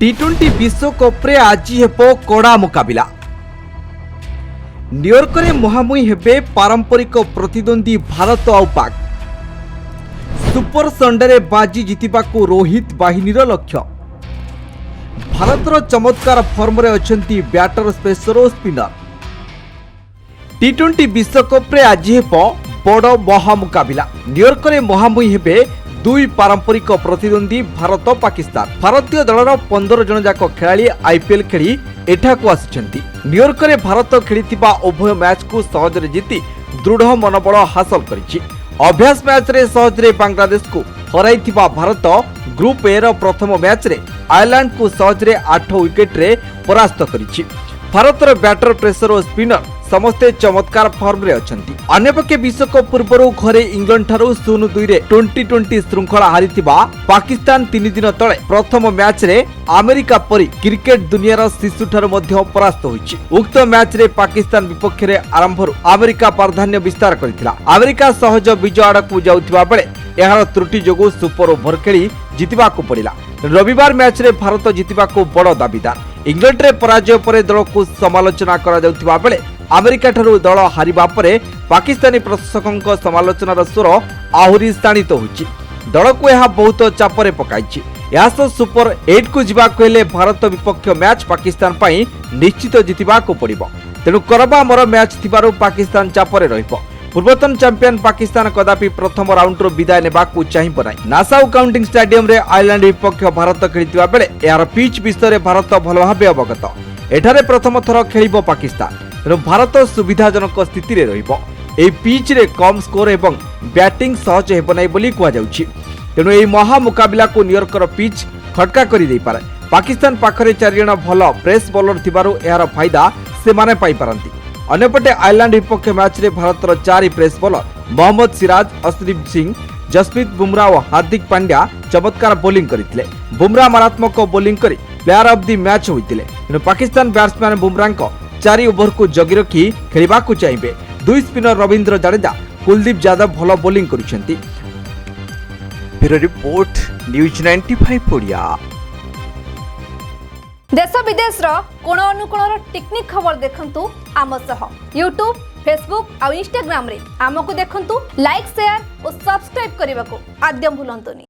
टी20 विश्वकप रे आज हेबो कड़ा मुकाबिला। न्यूयॉर्क रे मुहांमुही हेबे पारंपरिक प्रतिद्वंदी भारत और पाक। सुपर संडे रे बाजी जितिबाकू रोहित बाहिनीर लक्ष्य। भारतर चमत्कार फॉर्म रे अछंती बैटर स्पेसर और स्पिनर। टी20 विश्वकप रे आज हेबो बड़ महामुकाबिला। न्यूयॉर्क रे मुहांमुही हेबे दुई पारंपरिक प्रतिद्वंदी भारत और पाकिस्तान। भारतीय दलर 15 जन जाक खेलाड़ी आईपीएल खेली एठाकू आसिछंती। न्यूयॉर्क रे भारत खेलिथिबा उभय मैच को सहजरे जीति दृढ़ मनोबल हासिल करिछि। अभ्यास मैच रे सहजरे बांग्लादेश को हराइथिबा भारत ग्रुप ए रो प्रथम मैच रे आयरलैंड को सहजरे 8 विकेट रे परास्त करिछि। भारतर बैटर प्रेसर और स्पिनर समस्ते चमत्कार फॉर्म रे अछंती। अन्यपक्षे विश्वकप पूर्व घरे इंग्लैंड ठारू 0-2 रे 2020 श्रृंखला हारिथिबा पाकिस्तान 3 दिन तळे प्रथम मैच रे अमेरिका परी क्रिकेट दुनियार शिशु ठारू मध्य परास्त होइछि। उक्त मैच रे पाकिस्तान विपक्ष रे आरंभरू अमेरिका प्राधान्य विस्तार करिथिला। अमेरिका सहज विजय आडकू जाउथिबा बेले एहार त्रुटि जोगु सुपर ओभर खेली जितिबाकू पड़िला। रविवार मैच रे भारत जितिबाकू बड़ दाबीदार। इंग्लैंड रे पराजय परे दल को समालोचना करा जाउथिबा बेले अमेरिका ठारू दल हारिबा परे पाकिस्तानी प्रशंसकों समालोचनार स्वर आहुरी स्थानित होइछि। दल को यह बहुत चापरे पकाइछि। यास सुपर 8 को जिबाकू हेले भारत विपक्ष मैच पाकिस्तान पई निश्चित जितिबाकू पड़िबो। तेणु करबा मर मैच थिबारु पाकिस्तान चापरे रहिबो। पूर्वतन चैंपियन पाकिस्तान कदापि प्रथम राउंड रो विदाय नेबाकू चाहिबो नै। नासाउ काउंटिंग स्टेडियम रे आयरलैंड विपक्ष भारत खेलिथिबा बेले यार पिच विषय रे भारत भलो भाबे अवगत। एठारे प्रथम थर खेलिबो पाकिस्तान। तेणु भारत सुविधाजनक स्थिति रे रहिबो। एई पिच रे कम स्कोर एवं बैटिंग सहज हेबो नै बोली कुआ जाउछि। तेणु एई महा मुकाबिला को न्यूयॉर्क रो पिच खटका करि देई पारे। पाकिस्तान पाखरे 4 जण भलो प्रेस बॉलर थिबारु एहार फायदा से माने पाई पारंती। अन्यपटे आयरलैंड विपक्ष मैच रे भारतर 4 प्रेस बॉलर मोहम्मद सिराज, अर्शदीप सिंह, जसप्रीत बुमराह और हार्दिक पांड्या चमत्कार बोलिंग करथिले। बुमराह मारात्मक बोलिंग करी प्लेयर ऑफ द मैच होइतिले। तेणु पाकिस्तान बैट्समैन बुमराह 4 ओवर को जगी रखी खेलिबाकू चाहिए। दुई स्पिनर रविंद्र जडेजा, कुलदीप यादव भल बोलिंग करुछंती। Bureau report news 95 Odia. देश विदेश कोण अनुकोण टेक्निक खबर देखंतु आम सह यूट्यूब, फेसबुक और इंस्टाग्राम रे आमको देखंतु। लाइक, शेयर और सब्सक्राइब करने को आद्यम भूलंतुनी।